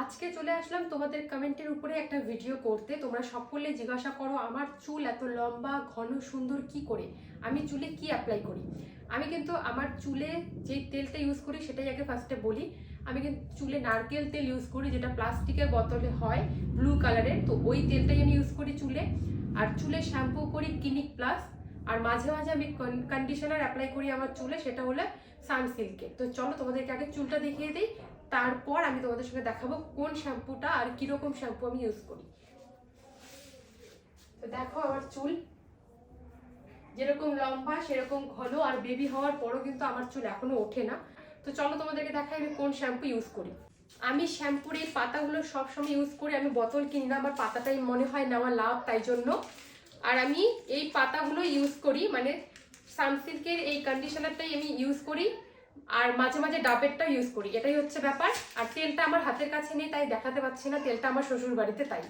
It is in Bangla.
আজকে চলে আসলাম তোমাদের কমেন্টের উপরে একটা ভিডিও করতে। তোমরা সকলে জিজ্ঞাসা করো আমার চুল এত লম্বা ঘন সুন্দর কি করে, আমি চুলে কি অ্যাপ্লাই করি। আমি কিন্তু আমার চুলে যে তেলটা ইউজ করি সেটাই আগে ফার্স্টে বলি। আমি কিন্তু চুলে নারকেল তেল ইউজ করি, যেটা প্লাস্টিকের বোতলে হয় ব্লু কালারের, তো ওই তেলটাই আমি ইউজ করি চুলে। আর চুলে শ্যাম্পু করি ক্লিনিক প্লাস। আর মাঝে মাঝে আমি কন্ডিশনার অ্যাপ্লাই করি আমার চুলে, সেটা হলো সানসিল্কের। তো চলো তোমাদেরকে আগে চুলটা দেখিয়ে দিই, তারপর আমি তোমাদের সঙ্গে দেখাবো কোন শ্যাম্পুটা আর কিরকম শ্যাম্পু আমি ইউজ করি। তো দেখো আমার চুল যেরকম লম্বা সেরকম ঘন, আর বেবি হওয়ার পরও কিন্তু আমার চুল এখনো ওঠে না। তো চলো তোমাদেরকে দেখাই আমি কোন শ্যাম্পু ইউজ করি। আমি শ্যাম্পুর এই পাতাগুলো সবসময় ইউজ করি, আমি বোতল কিনি না, আমার পাতাটাই মনে হয় নেওয়া লাভ, তাই জন্য। আর আমি এই পাতাগুলো ইউজ করি, মানে সানসিল্কের এই কন্ডিশনারটাই আমি ইউজ করি, আর মাঝে মাঝে ডাবেরটা ইউজ করি, এটাই হচ্ছে ব্যাপার। আর তেলটা আমার হাতের কাছে নেই তাই দেখাতে পাচ্ছি না, তেলটা আমার শ্বশুর বাড়িতে, তাই।